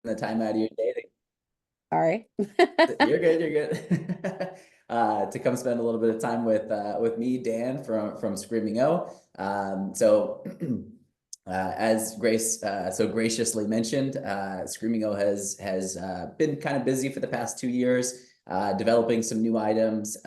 the time out of your day Sorry. you're good, you're good. To come spend a little bit of time with me, Dan from Screaming O. As Grace so graciously mentioned, Screaming O has been kind of busy for the past 2 years, developing some new items,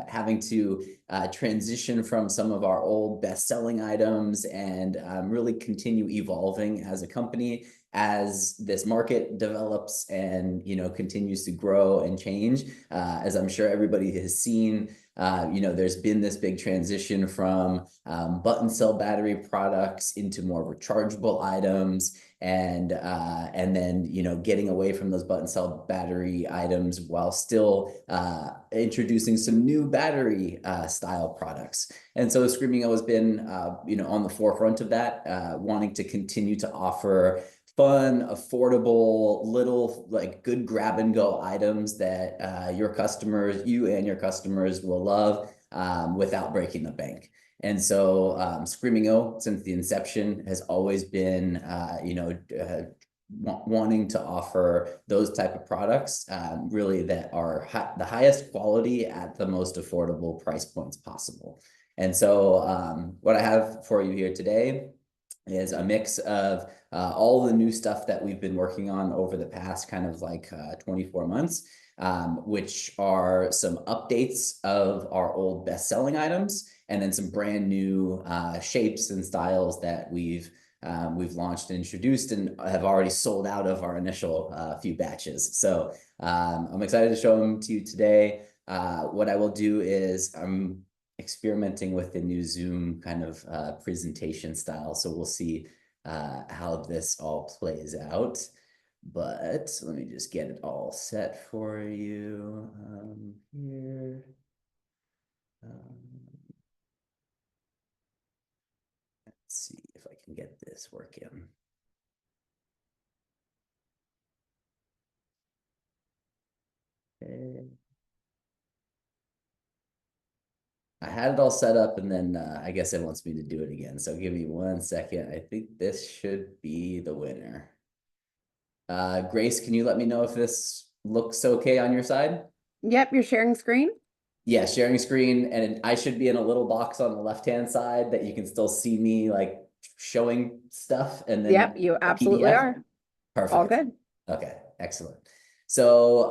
having to transition from some of our old best-selling items, and really continue evolving as a company as this market develops and continues to grow and change. As I'm sure everybody has seen, there's been this big transition from button cell battery products into more rechargeable items, and then getting away from those button cell battery items while still introducing some new battery style products. And so Screaming O has been on the forefront of that, wanting to continue to offer fun, affordable, little like good grab and go items that you and your customers will love, without breaking the bank. And so Screaming O, since the inception, has always been, wanting to offer those type of products, really that are the highest quality at the most affordable price points possible. And so what I have for you here today is a mix of all the new stuff that we've been working on over the past kind of like 24 months, which are some updates of our old best-selling items, and then some brand new shapes and styles that we've launched and introduced and have already sold out of our initial few batches. So I'm excited to show them to you today. What I will do is I'm experimenting with the new Zoom kind of presentation style, so we'll see how this all plays out. But let me just get it all set for you here. Let's see if I can get this working. Okay. I had it all set up, and then I guess it wants me to do it again. So give me 1 second. I think this should be the winner. Grace, can you let me know if this looks okay on your side? Yep, you're sharing screen. Yeah, sharing screen, and I should be in a little box on the left-hand side that you can still see me like showing stuff, and then Yep, you a absolutely PDF. are. All Perfect. good. Okay, excellent. So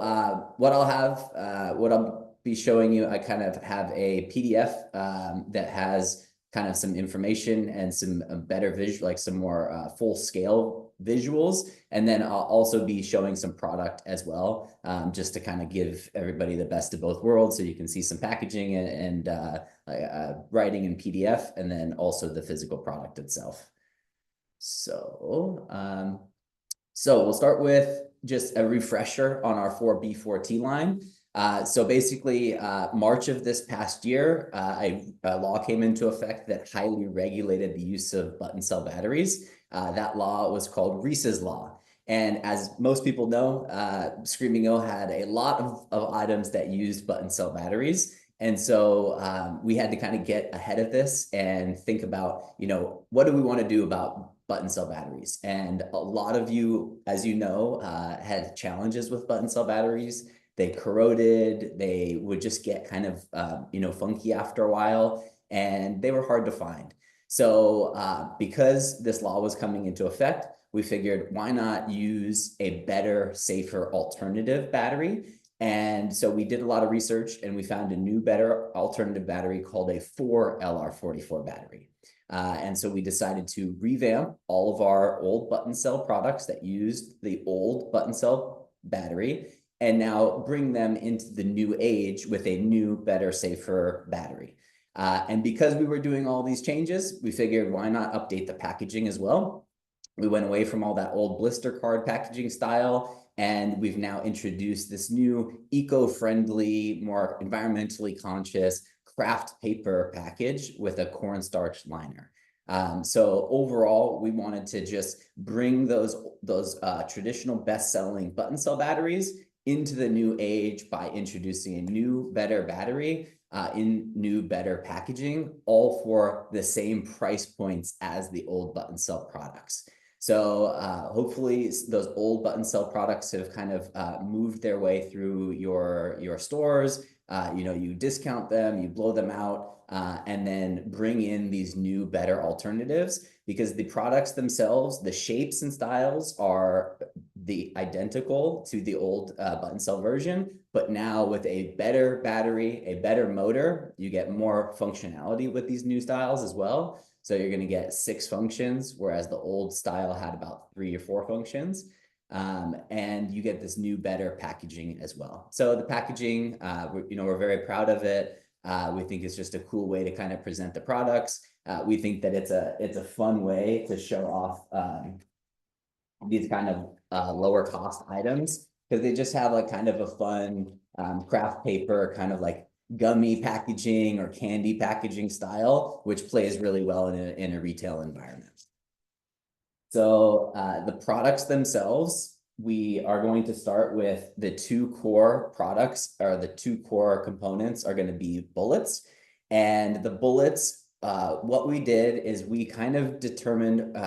what I'll be showing you, I kind of have a PDF that has kind of some information and some better visual, like some more full scale visuals. And then I'll also be showing some product as well, just to kind of give everybody the best of both worlds. So you can see some packaging and writing in PDF, and then also the physical product itself. So we'll start with just a refresher on our 4B4T line. So basically, March of this past year, a law came into effect that highly regulated the use of button cell batteries. That law was called Reese's Law. And as most people know, Screaming O had a lot of items that used button cell batteries. And so we had to kind of get ahead of this and think about, what do we want to do about button cell batteries? And a lot of you, as you know, had challenges with button cell batteries. They corroded, they would just get kind of, funky after a while, and they were hard to find. So because this law was coming into effect, we figured, why not use a better, safer alternative battery? And so we did a lot of research, and we found a new, better alternative battery called a 4LR44 battery. And so we decided to revamp all of our old button cell products that used the old button cell battery, and now bring them into the new age with a new, better, safer battery. And because we were doing all these changes, we figured, why not update the packaging as well? We went away from all that old blister card packaging style, and we've now introduced this new eco-friendly, more environmentally conscious craft paper package with a cornstarch liner. So overall, we wanted to just bring those traditional best-selling button cell batteries into the new age by introducing a new, better battery in new, better packaging, all for the same price points as the old button cell products. So hopefully those old button cell products have kind of moved their way through your stores. You discount them, you blow them out, and then bring in these new, better alternatives, because the products themselves, the shapes and styles are identical to the old button cell version, but now with a better battery, a better motor, you get more functionality with these new styles as well. So you're going to get 6 functions, whereas the old style had about 3 or 4 functions. And you get this new, better packaging as well. So the packaging, we're very proud of it. We think it's just a cool way to kind of present the products. We think that it's a fun way to show off these kind of lower cost items, because they just have like kind of a fun craft paper, kind of like gummy packaging or candy packaging style, which plays really well in a retail environment. So the products themselves, we are going to start with the 2 core products, or the 2 core components are going to be bullets. And the bullets, what we did is we kind of determined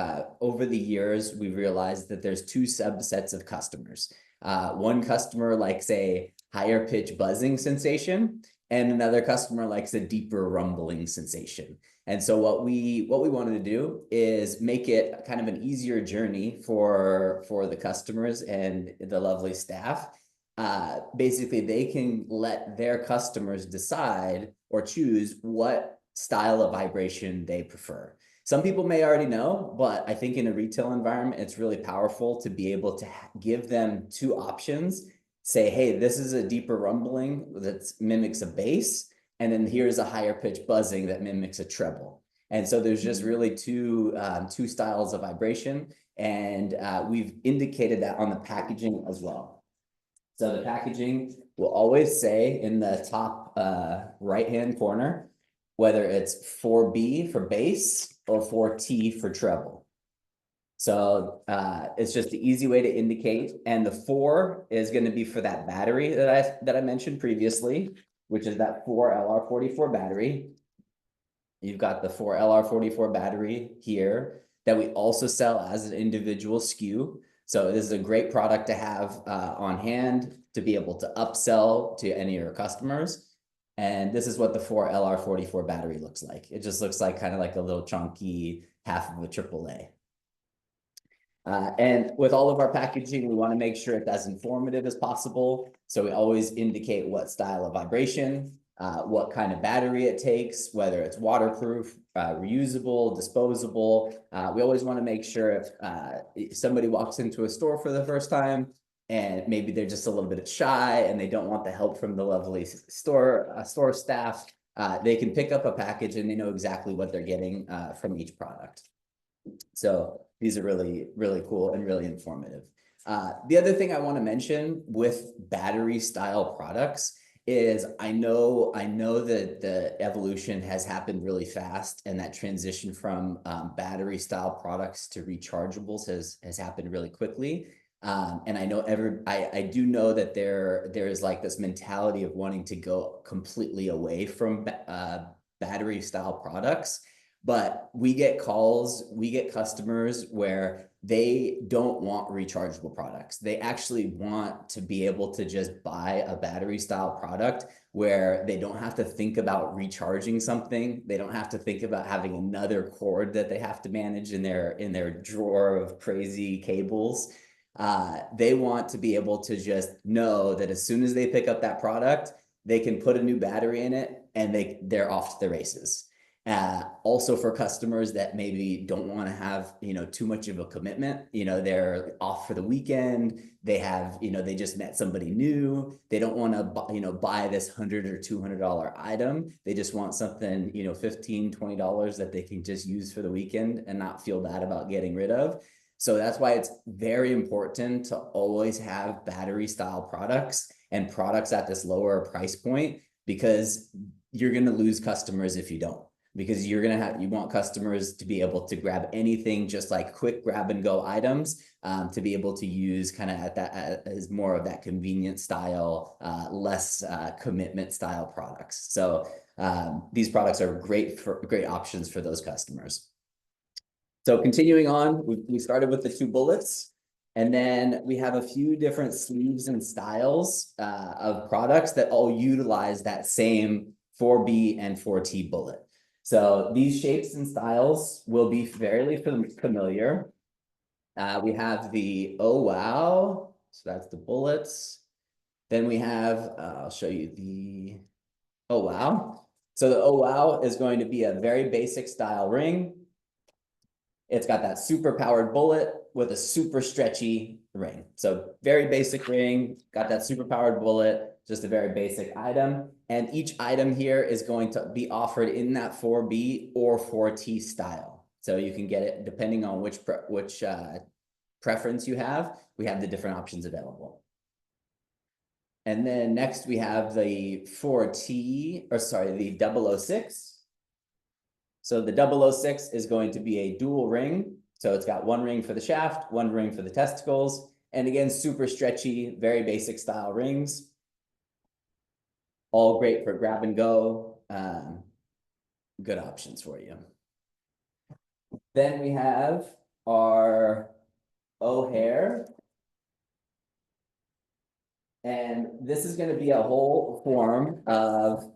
over the years, we realized that there's 2 subsets of customers. One customer likes a higher pitch buzzing sensation, and another customer likes a deeper rumbling sensation. And so what we wanted to do is make it kind of an easier journey for the customers and the lovely staff. Basically, they can let their customers decide or choose what style of vibration they prefer. Some people may already know, but I think in a retail environment, it's really powerful to be able to give them 2 options. Say, hey, this is a deeper rumbling that mimics a bass, and then here's a higher pitch buzzing that mimics a treble. And so there's just really two styles of vibration, and we've indicated that on the packaging as well. So the packaging will always say in the top right-hand corner, whether it's 4B for bass or 4T for treble. So it's just the easy way to indicate. And the 4 is going to be for that battery that I mentioned previously, which is that 4LR44 battery. You've got the 4LR44 battery here that we also sell as an individual SKU. So this is a great product to have on hand to be able to upsell to any of your customers. And this is what the 4LR44 battery looks like. It just looks like kind of like a little chunky half of a AAA. And with all of our packaging, we want to make sure it's as informative as possible. So we always indicate what style of vibration, what kind of battery it takes, whether it's waterproof, reusable, disposable. We always want to make sure if somebody walks into a store for the first time and maybe they're just a little bit shy and they don't want the help from the lovely store staff, they can pick up a package and they know exactly what they're getting from each product. So these are really, really cool and really informative. The other thing I want to mention with battery style products is I know that the evolution has happened really fast, and that transition from battery style products to rechargeables has happened really quickly. And I know I do know that there is like this mentality of wanting to go completely away from battery style products. But we get calls, we get customers where they don't want rechargeable products. They actually want to be able to just buy a battery style product where they don't have to think about recharging something. They don't have to think about having another cord that they have to manage in their drawer of crazy cables. They want to be able to just know that as soon as they pick up that product, they can put a new battery in it and they're off to the races. Also for customers that maybe don't want to have, too much of a commitment, they're off for the weekend, they have, they just met somebody new, they don't want to, buy this $100 or $200 item. They just want something, $15, $20 that they can just use for the weekend and not feel bad about getting rid of. So that's why it's very important to always have battery style products and products at this lower price point, because you're going to lose customers if you don't. Because you want customers to be able to grab anything, just like quick grab and go items, to be able to use kind of as more of that convenient style, less commitment style products. So these products are great options for those customers. So continuing on, we started with the 2 bullets. And then we have a few different sleeves and styles of products that all utilize that same 4B and 4T bullet. So these shapes and styles will be fairly familiar. We have the Oh Wow, so that's the bullets. Then we have, I'll show you the Oh Wow. So the Oh Wow is going to be a very basic style ring. It's got that super powered bullet with a super stretchy ring. So very basic ring, got that super powered bullet, just a very basic item. And each item here is going to be offered in that 4B or 4T style. So you can get it depending on which preference you have. We have the different options available. And then next we have the 4T, or sorry, the 006. So the 006 is going to be a dual ring. So it's got 1 ring for the shaft, 1 ring for the testicles. And again, super stretchy, very basic style rings. All great for grab and go. Good options for you. Then we have our O'Hare. And this is going to be a whole form of,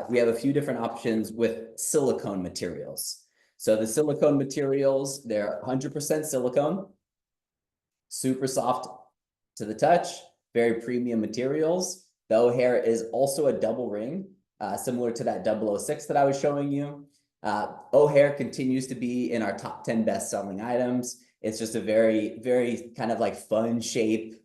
we have a few different options with silicone materials. So the silicone materials, they're 100% silicone, super soft to the touch, very premium materials. The O'Hare is also a double ring, similar to that 006 that I was showing you. O'Hare continues to be in our top 10 best-selling items. It's just a very, very kind of like fun shape,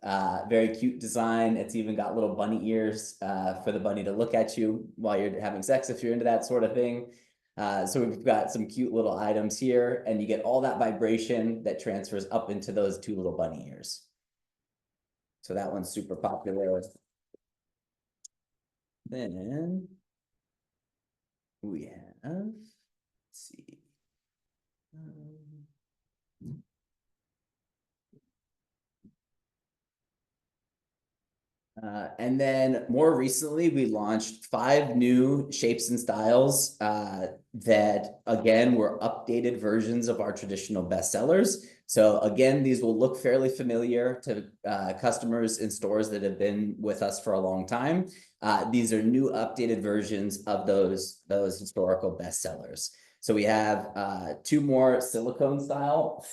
very cute design. It's even got little bunny ears for the bunny to look at you while you're having sex if you're into that sort of thing. So we've got some cute little items here, and you get all that vibration that transfers up into those 2 little bunny ears. So that one's super popular. Then we have, let's see. And then more recently, we launched 5 new shapes and styles that, again, were updated versions of our traditional bestsellers. So again, these will look fairly familiar to customers in stores that have been with us for a long time. These are new updated versions of those historical bestsellers. So we have 2 more silicone style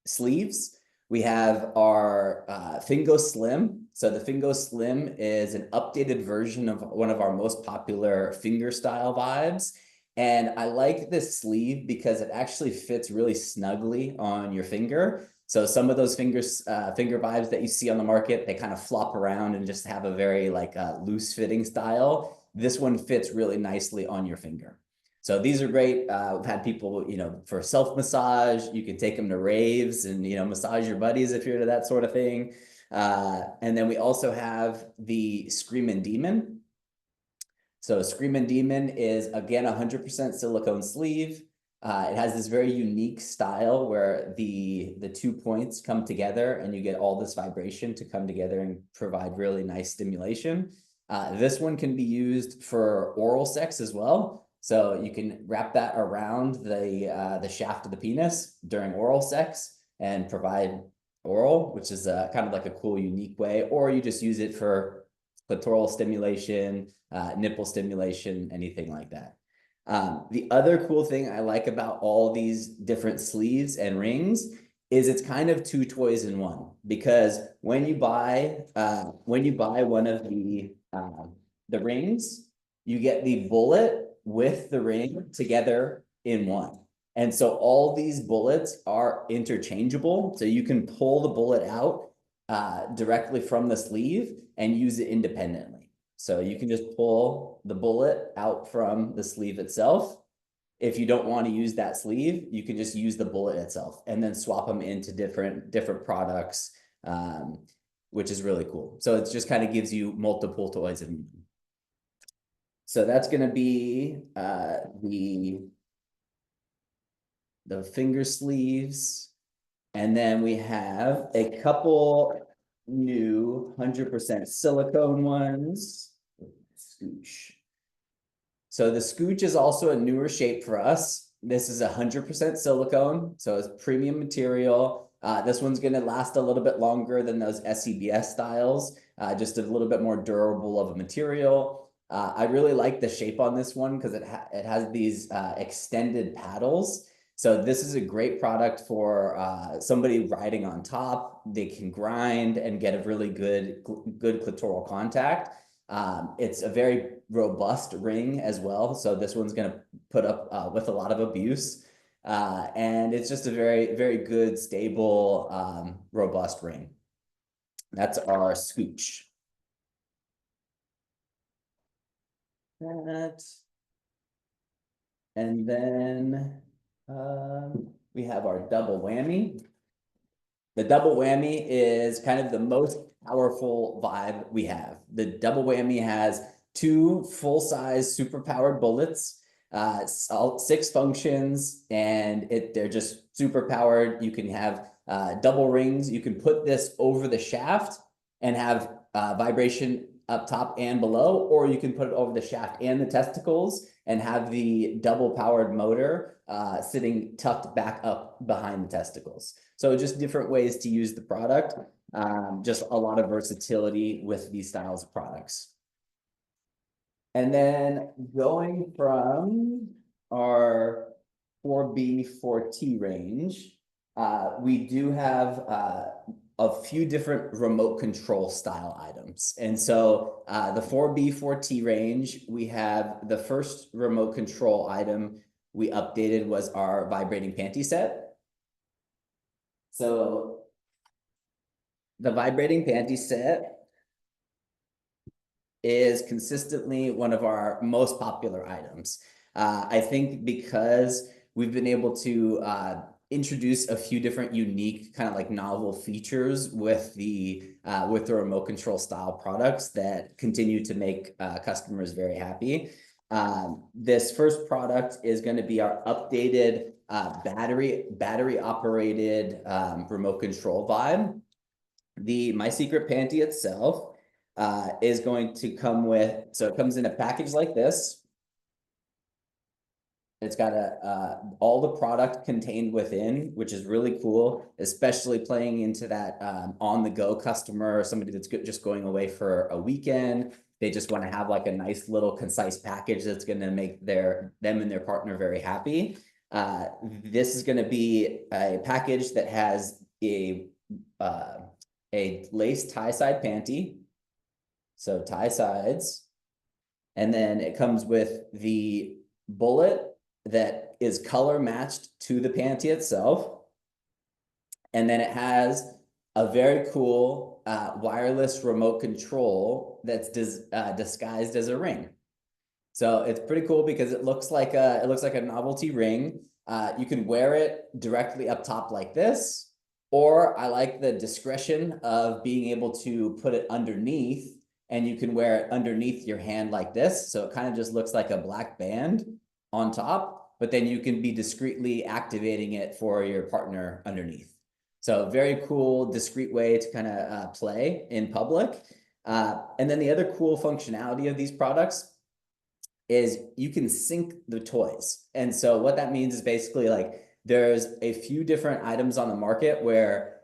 sleeves. We have our Fingo Slim. So the Fingo Slim is an updated version of one of our most popular finger style vibes. And I like this sleeve because it actually fits really snugly on your finger. So some of those finger vibes that you see on the market, they kind of flop around and just have a very like loose fitting style. This one fits really nicely on your finger. So these are great. We've had people, for self-massage. You can take them to raves and, massage your buddies if you're into that sort of thing. And then we also have the Screaming Demon. So Screaming Demon is, again, 100% silicone sleeve. It has this very unique style where the 2 points come together and you get all this vibration to come together and provide really nice stimulation. This one can be used for oral sex as well. So you can wrap that around the shaft of the penis during oral sex and provide oral, which is kind of like a cool, unique way, or you just use it for clitoral stimulation, nipple stimulation, anything like that. The other cool thing I like about all these different sleeves and rings is it's kind of 2 toys in one, because when you buy one of the rings, you get the bullet with the ring together in one. And so all these bullets are interchangeable. So you can pull the bullet out directly from the sleeve and use it independently. So you can just pull the bullet out from the sleeve itself. If you don't want to use that sleeve, you can just use the bullet itself and then swap them into different products, which is really cool. So it just kind of gives you multiple toys in one. So that's going to be the finger sleeves. And then we have a couple new 100% silicone ones. Scooch. So the Scooch is also a newer shape for us. This is 100% silicone, so it's premium material. This one's going to last a little bit longer than those SCBS styles, just a little bit more durable of a material. I really like the shape on this one because it has these extended paddles. So this is a great product for somebody riding on top. They can grind and get a really good clitoral contact. It's a very robust ring as well. So this one's going to put up with a lot of abuse. And it's just a very, very good, stable, robust ring. That's our Scooch. And then we have our double whammy. The double whammy is kind of the most powerful vibe we have. The double whammy has 2 full-size super-powered bullets, 6 functions, and they're just super powered. You can have double rings. You can put this over the shaft and have vibration up top and below, or you can put it over the shaft and the testicles and have the double powered motor sitting tucked back up behind the testicles. So just different ways to use the product. Just a lot of versatility with these styles of products. And then going from our 4B, 4T range, we do have a few different remote control style items. And so the 4B, 4T range, we have the first remote control item we updated was our vibrating panty set. So the vibrating panty set is consistently one of our most popular items. I think because we've been able to introduce a few different unique kind of like novel features with the remote control style products that continue to make customers very happy. This first product is going to be our updated battery operated remote control vibe. The My Secret Panty itself is going to come with, so it comes in a package like this. It's got all the product contained within, which is really cool, especially playing into that on-the-go customer, somebody that's just going away for a weekend. They just want to have like a nice little concise package that's going to make them and their partner very happy. This is going to be a package that has a lace tie-side panty, so tie sides, and then it comes with the bullet that is color matched to the panty itself. And then it has a very cool wireless remote control that's disguised as a ring. So it's pretty cool because it looks like a novelty ring. You can wear it directly up top like this, or I like the discretion of being able to put it underneath, and you can wear it underneath your hand like this. So it kind of just looks like a black band on top, but then you can be discreetly activating it for your partner underneath. So very cool, discreet way to kind of play in public. And then the other cool functionality of these products is you can sync the toys. And so what that means is basically like there's a few different items on the market where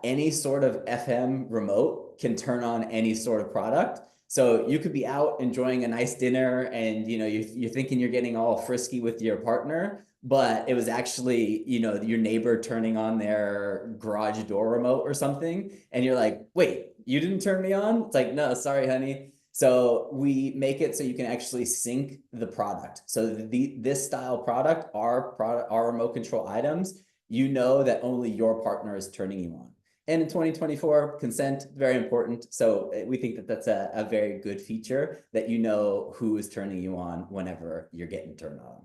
any sort of FM remote can turn on any sort of product. So you could be out enjoying a nice dinner and you're thinking you're getting all frisky with your partner, but it was actually your neighbor turning on their garage door remote or something, and you're like, wait, you didn't turn me on? It's like, no, sorry, honey. So we make it so you can actually sync the product. So this style product, our remote control items, that only your partner is turning you on. And in 2024, consent, very important. So we think that that's a very good feature, that who is turning you on whenever you're getting turned on.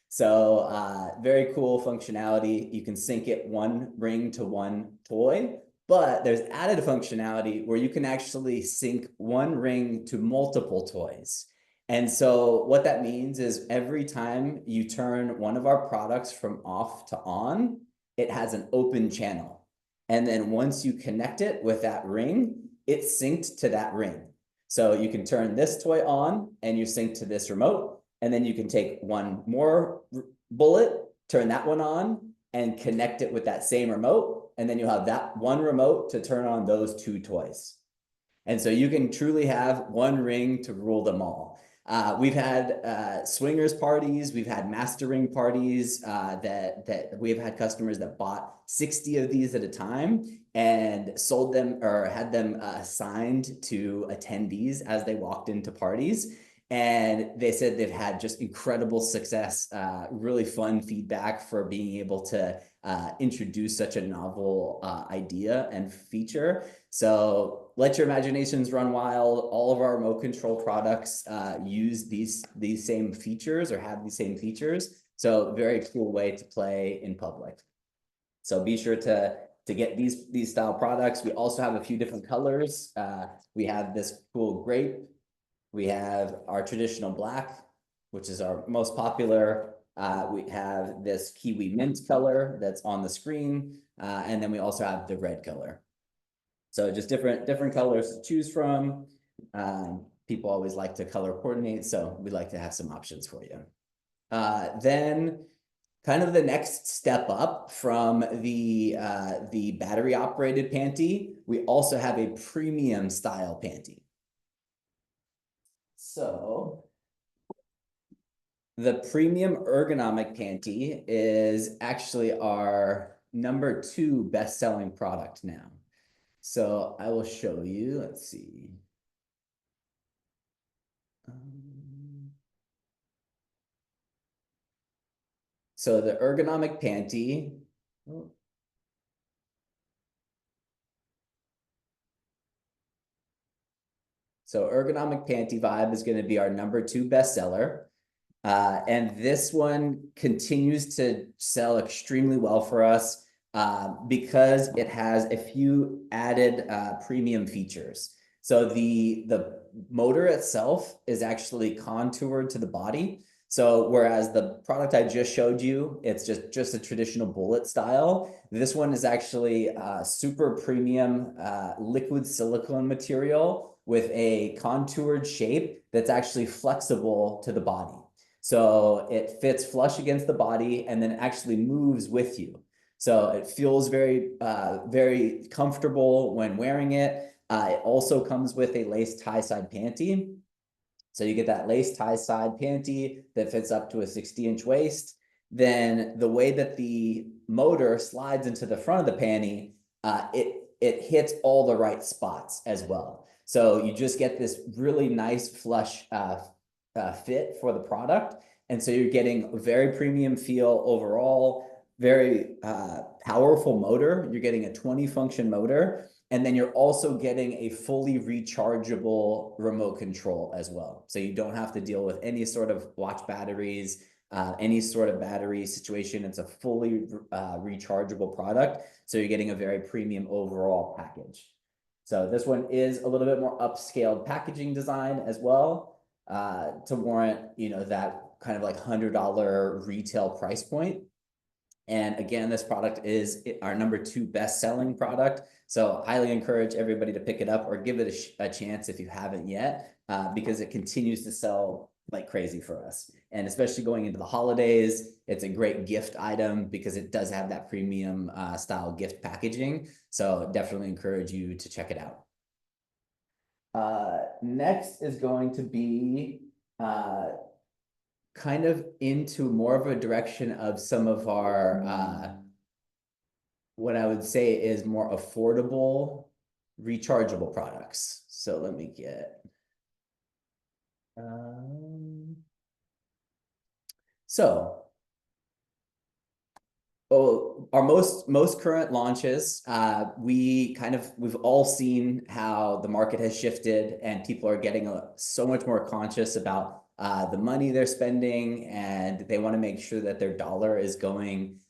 So very cool functionality. You can sync it one ring to one toy, but there's added functionality where you can actually sync one ring to multiple toys. And so what that means is every time you turn one of our products from off to on, it has an open channel. And then once you connect it with that ring, it's synced to that ring. So you can turn this toy on and you sync to this remote, and then you can take one more bullet, turn that one on, and connect it with that same remote. And then you'll have that one remote to turn on those two toys. And so you can truly have one ring to rule them all. We've had swingers parties, we've had mastering parties that we've had customers that bought 60 of these at a time and sold them or had them assigned to attendees as they walked into parties. And they said they've had just incredible success, really fun feedback for being able to introduce such a novel idea and feature. So let your imaginations run wild. All of our remote control products use these same features or have these same features. So very cool way to play in public. So be sure to get these style products. We also have a few different colors. We have this cool grape. We have our traditional black, which is our most popular. We have this kiwi mint color that's on the screen. And then we also have the red color. So just different colors to choose from. People always like to color coordinate, so we'd like to have some options for you. Then kind of the next step up from the battery operated panty, we also have a premium style panty. So the premium ergonomic panty is actually our #2 best-selling product now. So I will show you, let's see. So the ergonomic panty, so ergonomic panty vibe is going to be our #2 bestseller. And this one continues to sell extremely well for us because it has a few added premium features. So the motor itself is actually contoured to the body. So whereas the product I just showed you, it's just a traditional bullet style, this one is actually super premium liquid silicone material with a contoured shape that's actually flexible to the body. So it fits flush against the body and then actually moves with you. So it feels very, very comfortable when wearing it. It also comes with a lace tie side panty. So you get that lace tie side panty that fits up to a 60-inch waist. Then the way that the motor slides into the front of the panty, it hits all the right spots as well. So you just get this really nice flush fit for the product. And so you're getting a very premium feel overall, very powerful motor. You're getting a 20 function motor. And then you're also getting a fully rechargeable remote control as well. So you don't have to deal with any sort of watch batteries, any sort of battery situation. It's a fully rechargeable product. So you're getting a very premium overall package. So this one is a little bit more upscaled packaging design as well to warrant, that kind of like $100 retail price point. And again, this product is our #2 best-selling product. So highly encourage everybody to pick it up or give it a chance if you haven't yet, because it continues to sell like crazy for us. And especially going into the holidays, it's a great gift item because it does have that premium style gift packaging. So definitely encourage you to check it out. Next is going to be kind of into more of a direction of some of our, what I would say is more affordable, rechargeable products. So let me get, our most current launches, we've all seen how the market has shifted and people are getting so much more conscious about the money they're spending, and they want to make sure that their dollar is going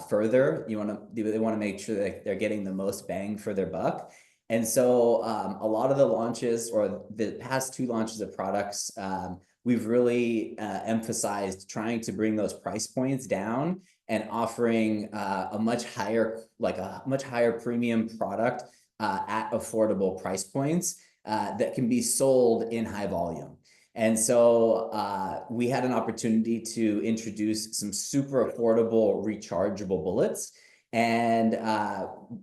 further. They want to make sure that they're getting the most bang for their buck. And so a lot of the launches or the past 2 launches of products, we've really emphasized trying to bring those price points down and offering a much higher premium product at affordable price points that can be sold in high volume. And so we had an opportunity to introduce some super affordable rechargeable bullets. And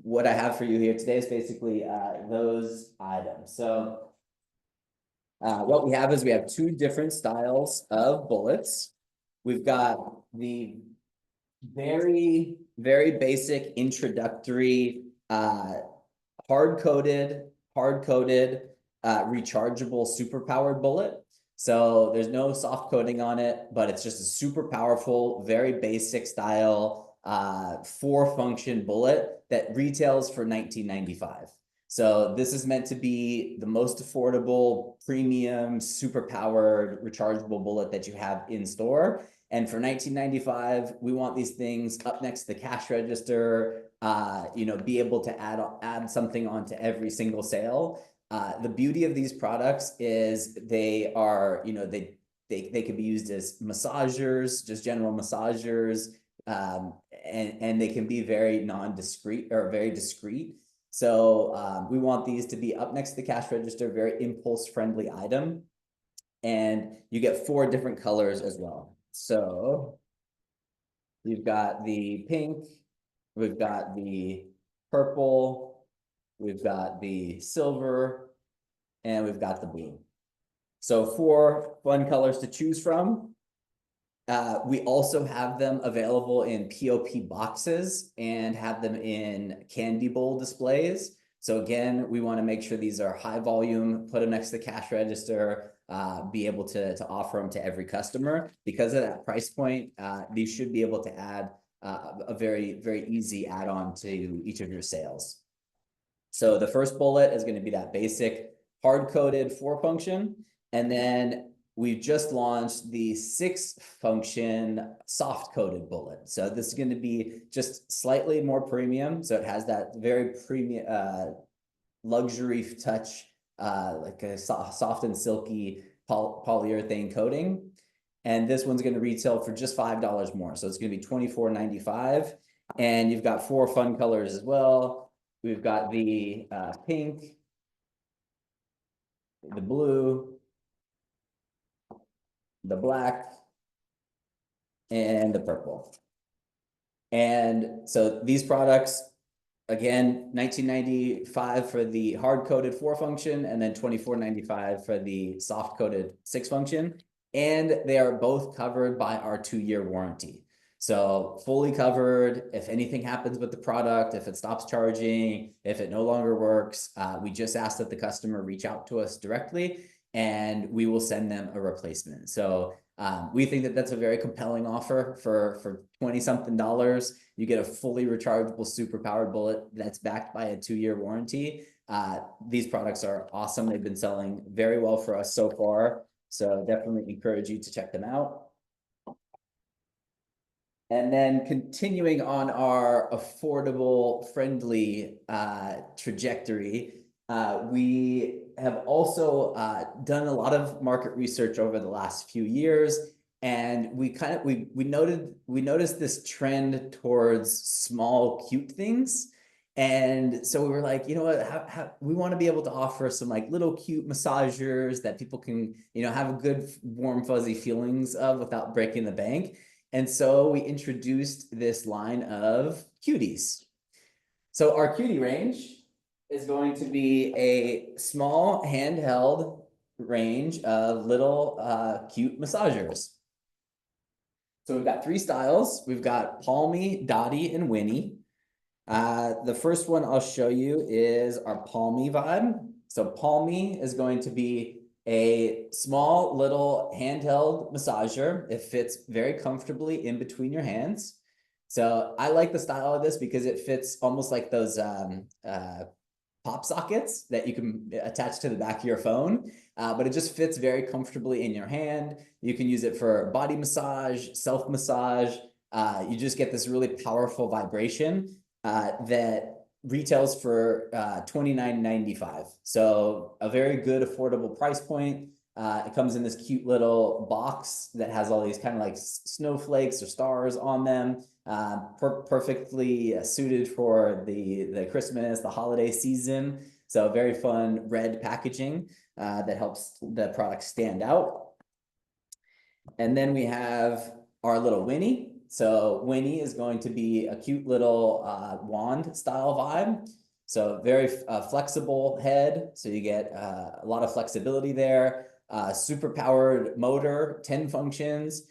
what I have for you here today is basically those items. So what we have is we have two different styles of bullets. We've got the very, very basic introductory hard-coated rechargeable super powered bullet. So there's no soft coating on it, but it's just a super powerful, very basic style 4-function bullet that retails for $19.95. So this is meant to be the most affordable, premium, super powered rechargeable bullet that you have in store. And for $19.95, we want these things up next to the cash register, be able to add something onto every single sale. The beauty of these products is they are, they can be used as massagers, just general massagers, and they can be very non-discreet or very discreet. So we want these to be up next to the cash register, very impulse-friendly item. And you get 4 different colors as well. So you've got the pink, we've got the purple, we've got the silver, and we've got the blue. So 4 fun colors to choose from. We also have them available in POP boxes and have them in candy bowl displays. So again, we want to make sure these are high volume, put them next to the cash register, be able to offer them to every customer. Because of that price point, these should be able to add a very, very easy add-on to each of your sales. So the first bullet is going to be that basic hard-coated 4-function. And then we've just launched the 6-function soft-coated bullet. So this is going to be just slightly more premium. So it has that very premium luxury touch, like a soft and silky polyurethane coating. And this one's going to retail for just $5 more. So it's going to be $24.95. And you've got 4 fun colors as well. We've got the pink, the blue, the black, and the purple. And so these products, again, $19.95 for the hard-coated 4-function, and then $24.95 for the soft-coated 6-function. And they are both covered by our 2-year warranty. So fully covered. If anything happens with the product, if it stops charging, if it no longer works, we just ask that the customer reach out to us directly, and we will send them a replacement. So we think that that's a very compelling offer for $20-something. You get a fully rechargeable, super powered bullet that's backed by a 2-year warranty. These products are awesome. They've been selling very well for us so far. So definitely encourage you to check them out. And then continuing on our affordable, friendly trajectory, we have also done a lot of market research over the last few years, and we noticed this trend towards small, cute things. And so we were like, you know what, we want to be able to offer some like little cute massagers that people can, have a good, warm, fuzzy feelings of without breaking the bank. And so we introduced this line of cuties. So our cutie range is going to be a small handheld range of little cute massagers. So we've got 3 styles. We've got Palmy, Dottie, and Winnie. The first one I'll show you is our Palmy vibe. So Palmy is going to be a small little handheld massager. It fits very comfortably in between your hands. So I like the style of this because it fits almost like those pop sockets that you can attach to the back of your phone, but it just fits very comfortably in your hand. You can use it for body massage, self-massage. You just get this really powerful vibration that retails for $29.95. So a very good affordable price point. It comes in this cute little box that has all these kind of like snowflakes or stars on them. Perfectly suited for the Christmas, the holiday season. So very fun red packaging that helps the product stand out. And then we have our little Winnie. So Winnie is going to be a cute little wand style vibe. So very flexible head. So you get a lot of flexibility there. Super powered motor, 10 functions.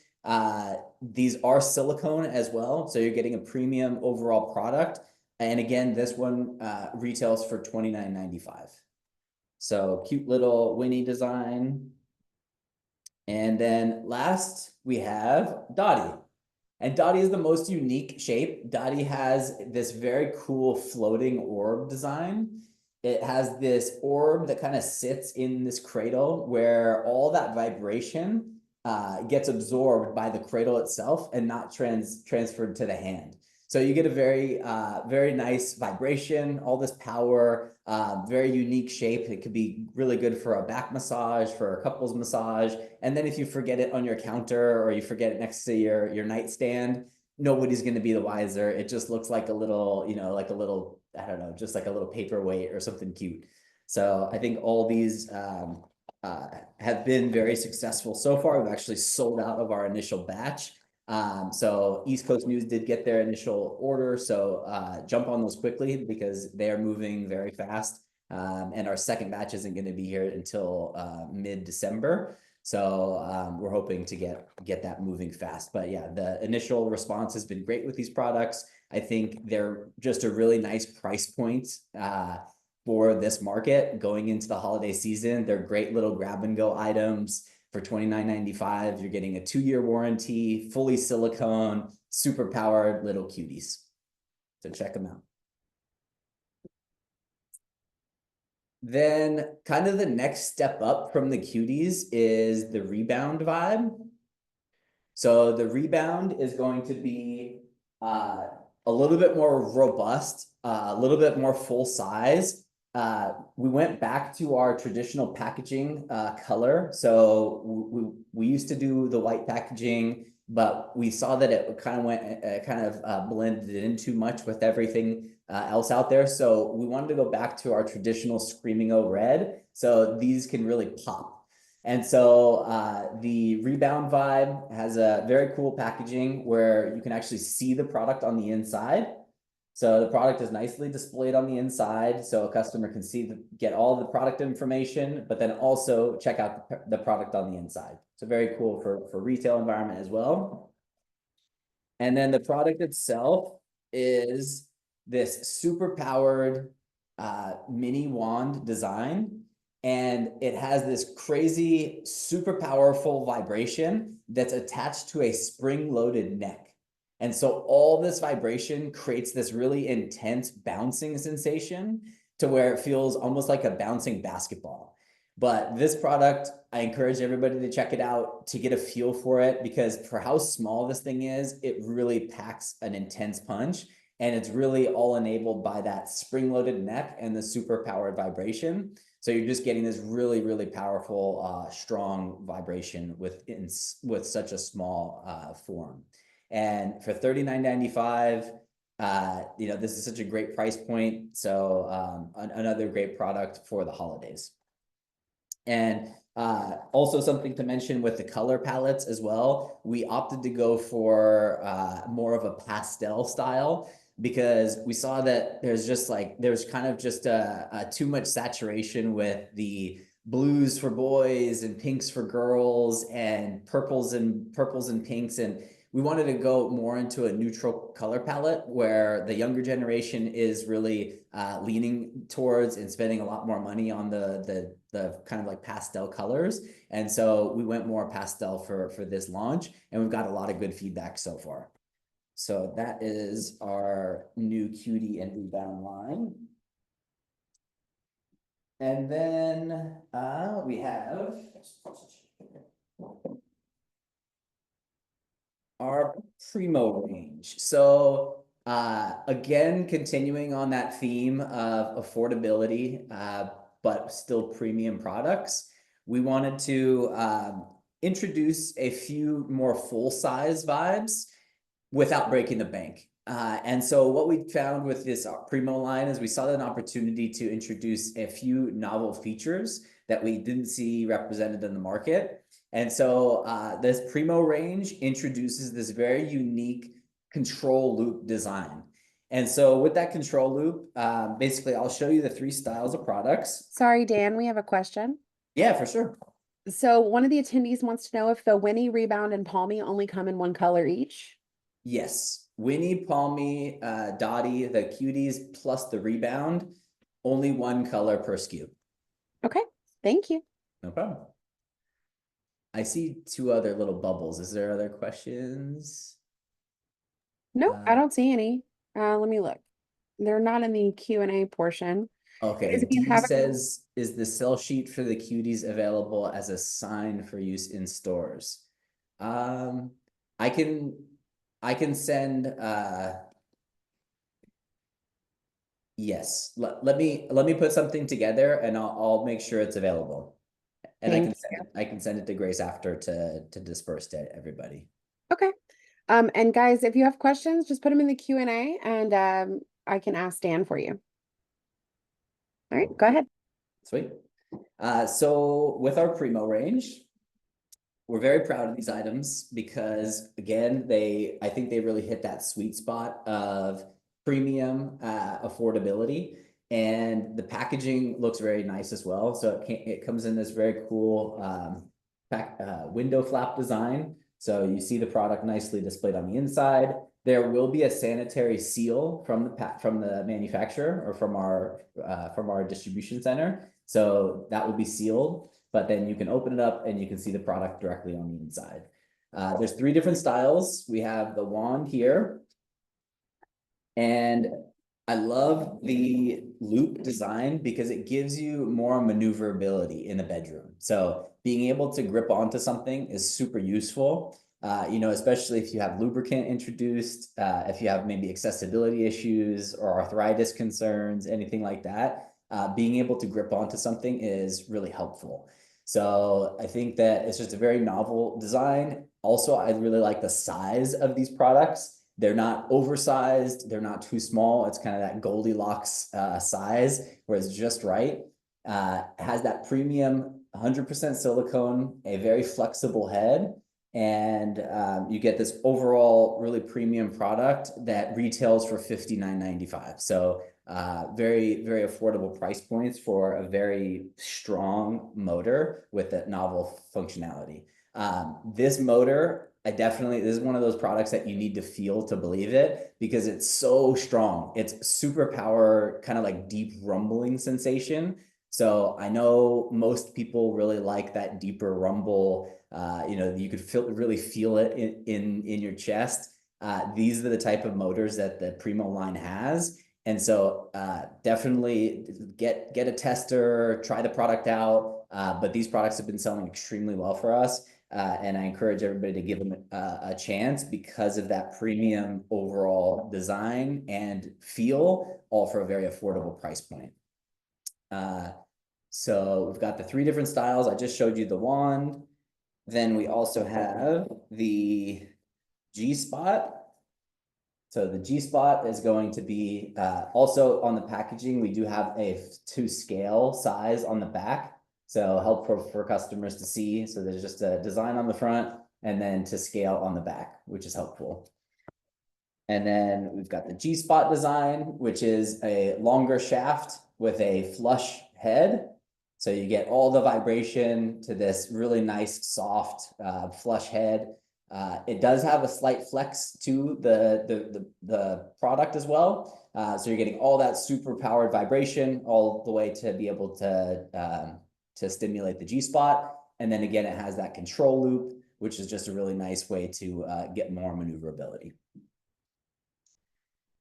These are silicone as well. So you're getting a premium overall product. And again, this one retails for $29.95. So cute little Winnie design. And then last we have Dottie. And Dottie is the most unique shape. Dottie has this very cool floating orb design. It has this orb that kind of sits in this cradle where all that vibration gets absorbed by the cradle itself and not transferred to the hand. So you get a very nice vibration, all this power, very unique shape. It could be really good for a back massage, for a couples massage. And then if you forget it on your counter or you forget it next to your nightstand, nobody's going to be the wiser. It just looks like a little, like a little, I don't know, just like a little paperweight or something cute. So I think all these have been very successful so far. We've actually sold out of our initial batch. So East Coast News did get their initial order. So jump on those quickly because they are moving very fast. And our second batch isn't going to be here until mid-December. So we're hoping to get that moving fast. But yeah, the initial response has been great with these products. I think they're just a really nice price point for this market going into the holiday season. They're great little grab and go items. For $29.95, you're getting a 2-year warranty, fully silicone, super powered little cuties. So check them out. Then kind of the next step up from the cuties is the rebound vibe. So the rebound is going to be a little bit more robust, a little bit more full size. We went back to our traditional packaging color. So we used to do the white packaging, but we saw that it kind of blended in too much with everything else out there. So we wanted to go back to our traditional Screaming O red. So these can really pop. And so the Rebound Vibe has a very cool packaging where you can actually see the product on the inside. So the product is nicely displayed on the inside, so a customer can get all the product information, but then also check out the product on the inside. So very cool for retail environment as well. And then the product itself is this super powered mini wand design. And it has this crazy, super powerful vibration that's attached to a spring-loaded neck. And so all this vibration creates this really intense bouncing sensation to where it feels almost like a bouncing basketball. But this product, I encourage everybody to check it out to get a feel for it, because for how small this thing is, it really packs an intense punch. And it's really all enabled by that spring-loaded neck and the super powered vibration. So you're just getting this really, really powerful, strong vibration with such a small form. And for $39.95, this is such a great price point. So another great product for the holidays. And also something to mention with the color palettes as well, we opted to go for more of a pastel style, because we saw that there's kind of just too much saturation with the blues for boys and pinks for girls and purples and pinks. And we wanted to go more into a neutral color palette where the younger generation is really leaning towards and spending a lot more money on the kind of like pastel colors. And so we went more pastel for this launch, and we've got a lot of good feedback so far. So that is our new Cutie and Rebound line. And then we have our Primo range. So again, continuing on that theme of affordability, but still premium products, we wanted to introduce a few more full-size vibes without breaking the bank. And so what we found with this Primo line is we saw an opportunity to introduce a few novel features that we didn't see represented in the market. And so this Primo range introduces this very unique control loop design. And so with that control loop, basically I'll show you the 3 styles of products. Sorry, Dan, we have a question. Yeah, for sure. So one of the attendees wants to know if the Winnie, Rebound, and Palmy only come in one color each. Yes, Winnie, Palmy, Dottie, the cuties plus the Rebound, only 1 color per SKU. Okay, thank you. No problem. I see 2 other little bubbles. Is there other questions? No, I don't see any. Let me look. They're not in the Q&A portion. Guys, Okay, if you D have says, is the sell sheet for the cuties available as a sign for use in stores? I can send yes. Let me put something together and I'll make sure it's available. And I can send it to Grace after to disperse to everybody. Okay. And guys, if you have questions, just put them in the Q&A and I can ask Dan for you. All right, go ahead. Sweet. So with our Primo range, we're very proud of these items because again, I think they really hit that sweet spot of premium affordability, and the packaging looks very nice as well. So it comes in this very cool window flap design. So you see the product nicely displayed on the inside. There will be a sanitary seal from the manufacturer or from our distribution center. So that will be sealed, but then you can open it up and you can see the product directly on the inside. There's 3 different styles. We have the wand here, and I love the loop design because it gives you more maneuverability in the bedroom. So being able to grip onto something is super useful, especially if you have lubricant introduced, if you have maybe accessibility issues or arthritis concerns, anything like that. Being able to grip onto something is really helpful. So I think that it's just a very novel design. Also, I really like the size of these products. They're not oversized. They're not too small. It's kind of that Goldilocks size where it's just right. Has that premium 100% silicone, a very flexible head, and you get this overall really premium product that retails for $59.95. So very, very affordable price points for a very strong motor with that novel functionality. This motor, this is one of those products that you need to feel to believe it because it's so strong. It's super power, kind of like deep rumbling sensation. So I know most people really like that deeper rumble. You could really feel it in your chest. These are the type of motors that the Primo line has. And so definitely get a tester, try the product out. But these products have been selling extremely well for us. And I encourage everybody to give them a chance because of that premium overall design and feel, all for a very affordable price point. So we've got the 3 different styles. I just showed you the wand. Then we also have the G-Spot. So the G-Spot is going to be also on the packaging. We do have a to scale size on the back. So helpful for customers to see. So there's just a design on the front and then to scale on the back, which is helpful. And then we've got the G-Spot design, which is a longer shaft with a flush head. So you get all the vibration to this really nice, soft flush head. It does have a slight flex to the product as well. So you're getting all that super powered vibration all the way to be able to stimulate the G-Spot. And then again, it has that control loop, which is just a really nice way to get more maneuverability.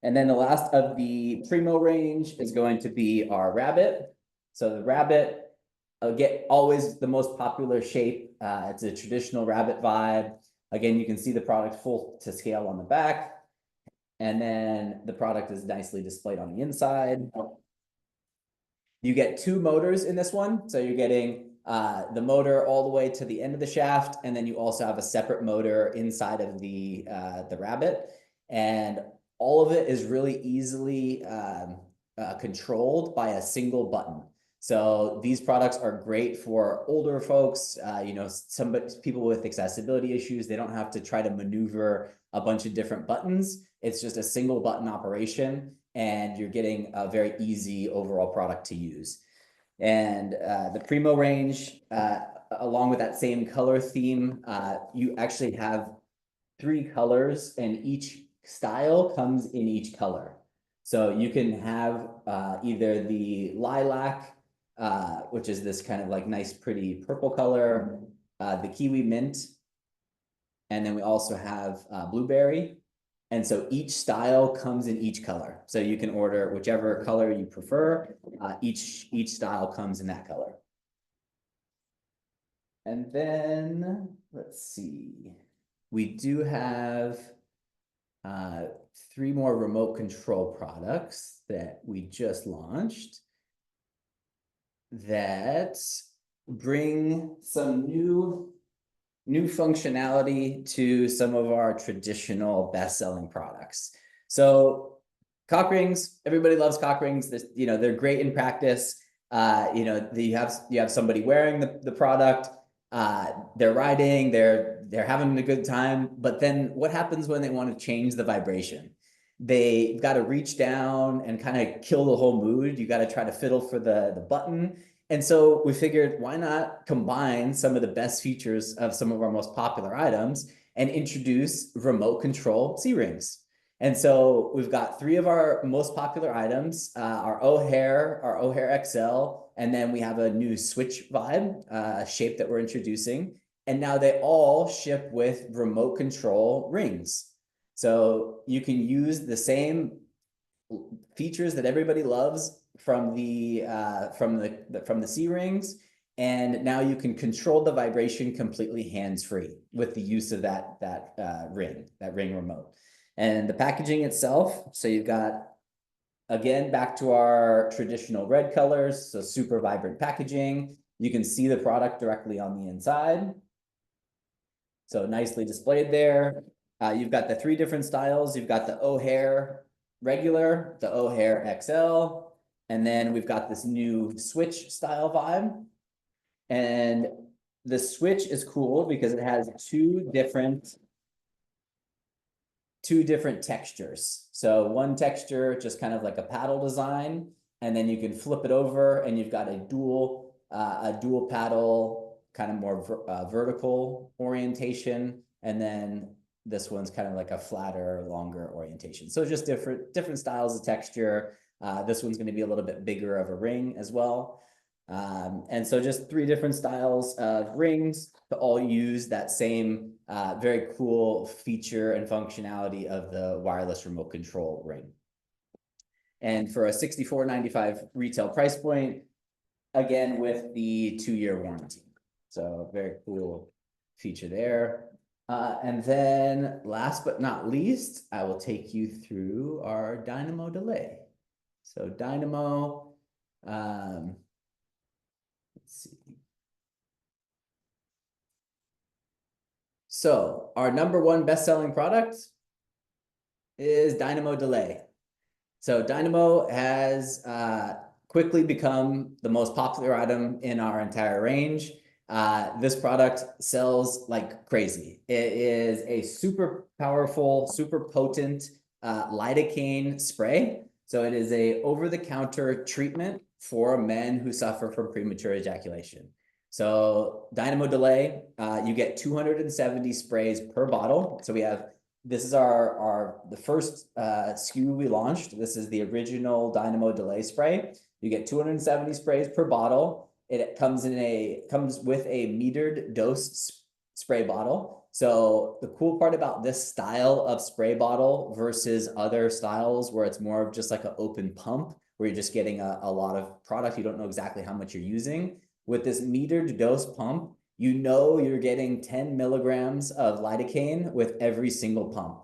And then the last of the Primo range is going to be our Rabbit. So the Rabbit, always the most popular shape. It's a traditional Rabbit vibe. Again, you can see the product full to scale on the back. And then the product is nicely displayed on the inside. You get 2 motors in this one. So you're getting the motor all the way to the end of the shaft. And then you also have a separate motor inside of the Rabbit. And all of it is really easily controlled by a single button. So these products are great for older folks, you know, people with accessibility issues. They don't have to try to maneuver a bunch of different buttons. It's just a single button operation, and you're getting a very easy overall product to use. And the Primo range, along with that same color theme, you actually have 3 colors, and each style comes in each color. So you can have either the lilac, which is this kind of like nice, pretty purple color, the kiwi mint, and then we also have blueberry. And so each style comes in each color. So you can order whichever color you prefer. Each style comes in that color. And then let's see. We do have 3 more remote control products that we just launched that bring some new functionality to some of our traditional best-selling products. So cock rings, everybody loves cock rings. You know, they're great in practice. You know, you have somebody wearing the product, they're riding, they're having a good time, but then what happens when they want to change the vibration? They've got to reach down and kind of kill the whole mood. You got to try to fiddle for the button. And so we figured, why not combine some of the best features of some of our most popular items and introduce remote control C-rings. And so we've got 3 of our most popular items, our O'Hare XL, and then we have a new Switch vibe shape that we're introducing. And now they all ship with remote control rings. So you can use the same features that everybody loves from the C-rings, and now you can control the vibration completely hands-free with the use of that ring remote. And the packaging itself, so you've got, again, back to our traditional red colors, so super vibrant packaging. You can see the product directly on the inside. So nicely displayed there. You've got the 3 different styles. You've got the O'Hare regular, the O'Hare XL, and then we've got this new Switch style vibe. And the Switch is cool because it has two different textures. So one texture, just kind of like a paddle design, and then you can flip it over and you've got a dual paddle, kind of more vertical orientation. And then this one's kind of like a flatter, longer orientation. So just different styles of texture. This one's going to be a little bit bigger of a ring as well. And so just 3 different styles of rings to all use that same very cool feature and functionality of the wireless remote control ring. And for a $64.95 retail price point, again, with the 2-year warranty. So very cool feature there. And then last but not least, I will take you through our dynamo delay. So dynamo, let's see. So our #1 best-selling product is Dynamo Delay. So Dynamo has quickly become the most popular item in our entire range. This product sells like crazy. It is a super powerful, super potent lidocaine spray. So it is a over-the-counter treatment for men who suffer from premature ejaculation. So Dynamo Delay, you get 270 sprays per bottle. So this is the first SKU we launched. This is the original Dynamo Delay spray. You get 270 sprays per bottle. It comes with a metered dose spray bottle. So the cool part about this style of spray bottle versus other styles where it's more of just like an open pump, where you're just getting a lot of product, you don't know exactly how much you're using. With this metered dose pump, you know you're getting 10 milligrams of lidocaine with every single pump.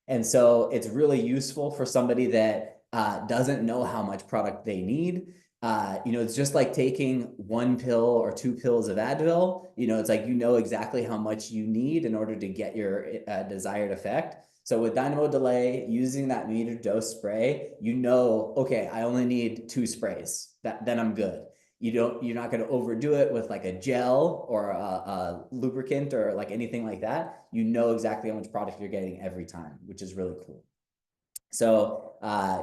And so it's really useful for somebody that doesn't know how much product they need. It's just like taking 1 pill or 2 pills of Advil. It's like, exactly how much you need in order to get your desired effect. So with dynamo delay, using that meter dose spray, you know, okay, I only need 2 sprays. Then I'm good. You're not going to overdo it with like a gel or a lubricant or like anything like that. You know exactly how much product you're getting every time, which is really cool. So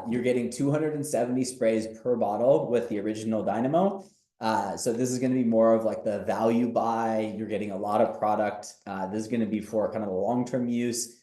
you're getting 270 sprays per bottle with the original dynamo. So this is going to be more of like the value buy. You're getting a lot of product. This is going to be for kind of the long-term use.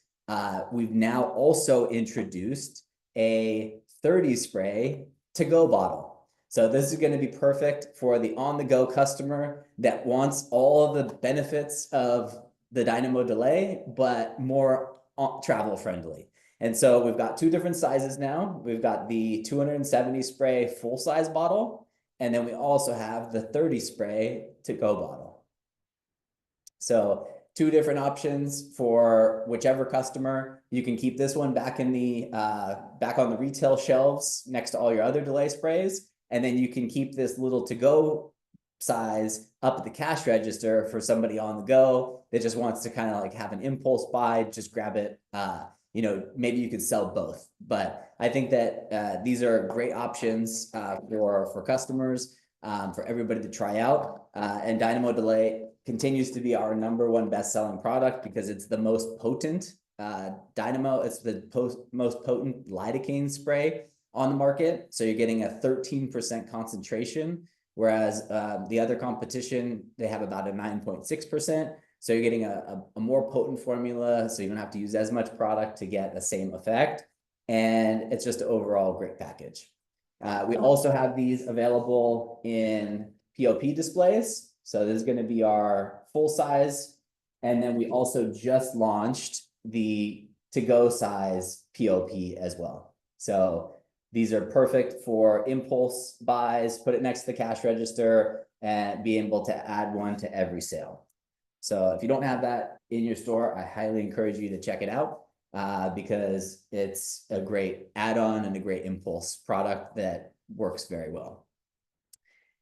We've now also introduced a 30 spray to-go bottle. So this is going to be perfect for the on-the-go customer that wants all of the benefits of the dynamo delay, but more travel friendly. And so we've got 2 different sizes now. We've got the 270 spray full size bottle, and then we also have the 30 spray to-go bottle. So 2 different options for whichever customer. You can keep this one back in the back on the retail shelves next to all your other delay sprays, and then you can keep this little to-go size up at the cash register for somebody on the go that just wants to kind of like have an impulse buy, just grab it. You know, maybe you could sell both, but I think that these are great options for customers, for everybody to try out. And Dynamo Delay continues to be our #1 best-selling product because it's the most potent dynamo. It's the most potent lidocaine spray on the market. So you're getting a 13% concentration, whereas the other competition, they have about a 9.6%. So you're getting a more potent formula, so you don't have to use as much product to get the same effect. And it's just an overall great package. We also have these available in POP displays. So this is going to be our full size. And then we also just launched the to-go size POP as well. So these are perfect for impulse buys, put it next to the cash register, and be able to add one to every sale. So if you don't have that in your store, I highly encourage you to check it out because it's a great add-on and a great impulse product that works very well.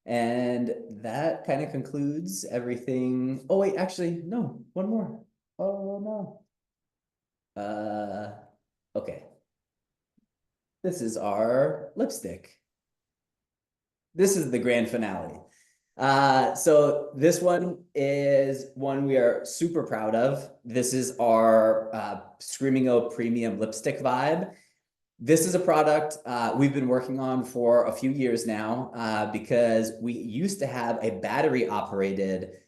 And that kind of concludes everything. Oh, wait, actually, no, one more. Oh, no. Okay. This is our lipstick. This is the grand finale. So this one is one we are super proud of. This is our Screaming O Premium Lipstick Vibe. This is a product we've been working on for a few years now because we used to have a battery operated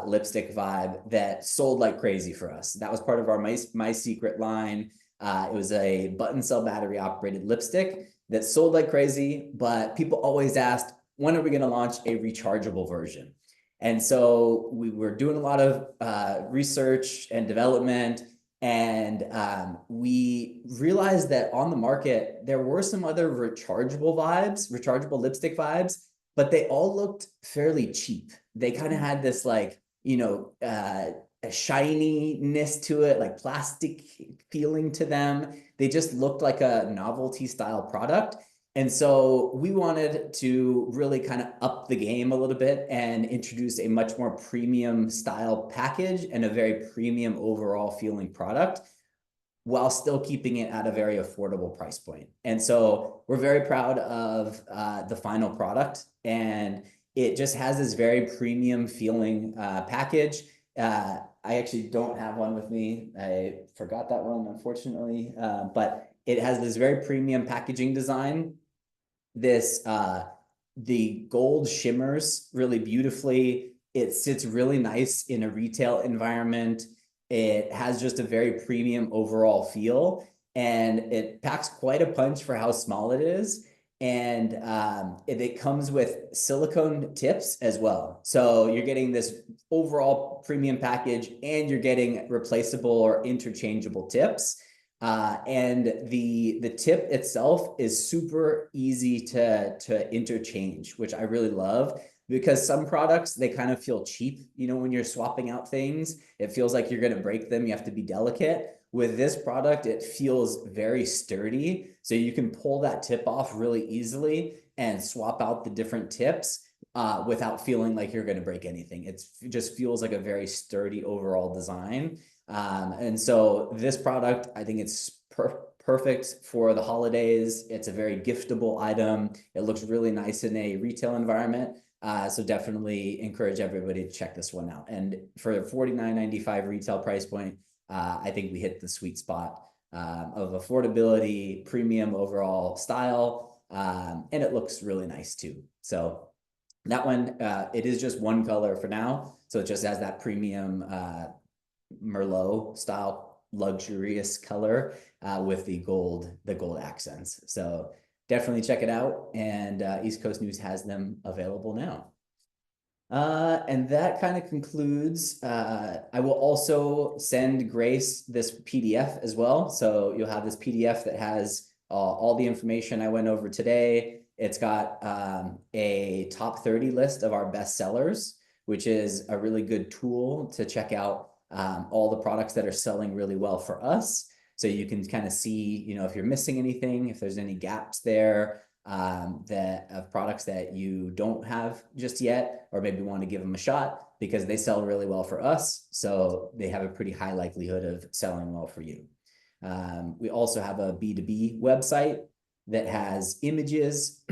lipstick vibe that sold like crazy for us. That was part of our My Secret line. It was a button cell battery operated lipstick that sold like crazy, but people always asked, when are we going to launch a rechargeable version? And so we were doing a lot of research and development, and we realized that on the market, there were some other rechargeable lipstick vibes, but they all looked fairly cheap. They kind of had this like, you know, a shininess to it, like plastic feeling to them. They just looked like a novelty style product. And so we wanted to really kind of up the game a little bit and introduce a much more premium style package and a very premium overall feeling product while still keeping it at a very affordable price point. And so we're very proud of the final product, and it just has this very premium feeling package. I actually don't have one with me. I forgot that one, unfortunately, but it has this very premium packaging design. The gold shimmers really beautifully. It sits really nice in a retail environment. It has just a very premium overall feel, and it packs quite a punch for how small it is. And it comes with silicone tips as well. So you're getting this overall premium package, and you're getting replaceable or interchangeable tips. And the tip itself is super easy to interchange, which I really love, because some products, they kind of feel cheap. You know, when you're swapping out things, it feels like you're going to break them. You have to be delicate. With this product, it feels very sturdy. So you can pull that tip off really easily and swap out the different tips. without feeling like you're going to break anything. It just feels like a very sturdy overall design. And so this product, I think it's perfect for the holidays. It's a very giftable item. It looks really nice in a retail environment. So definitely encourage everybody to check this one out. And for a $49.95 retail price point, I think we hit the sweet spot of affordability, premium overall style, and it looks really nice too. So that one, it is just one color for now. So it just has that premium Merlot style luxurious color with the gold accents. So definitely check it out. And East Coast News has them available now. And that kind of concludes. I will also send Grace this PDF as well. So you'll have this PDF that has all the information I went over today. It's got a top 30 list of our best sellers, which is a really good tool to check out all the products that are selling really well for us. So you can kind of see, you know, if you're missing anything, if there's any gaps there, that of products that you don't have just yet, or maybe want to give them a shot because they sell really well for us. So they have a pretty high likelihood of selling well for you. We also have a B2B website that has images.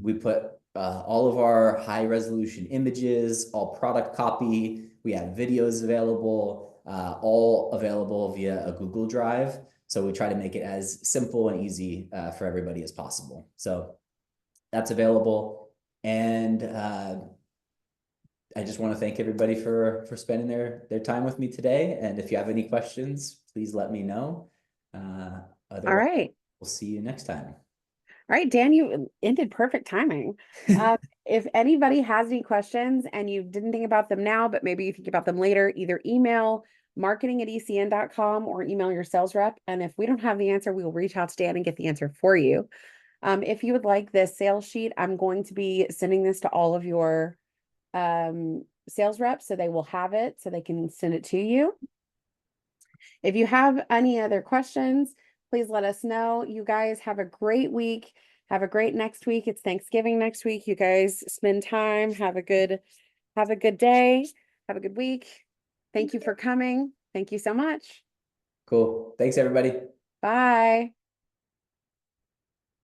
We put all of our high resolution images, all product copy. We have videos available, all available via a Google Drive. So we try to make it as simple and easy for everybody as possible. So that's available. And I just want to thank everybody for spending their time with me today. And if you have any questions, please let me know. Otherwise, All right. we'll see you next time. All right, Dan, you ended perfect timing. If anybody has any questions and you didn't think about them now, but maybe you think about them later, either email marketing@ecn.com or email your sales rep. And if we don't have the answer, we will reach out to Dan and get the answer for you. If you would like this sales sheet, I'm going to be sending this to all of your sales reps so they will have it so they can send it to you. If you have any other questions, please let us know. You guys have a great week. Have a great next week. It's Thanksgiving next week. You guys spend time. Have a good day. Have a good week. Thank you for coming. Thank you so much. Cool. Thanks, everybody. Bye.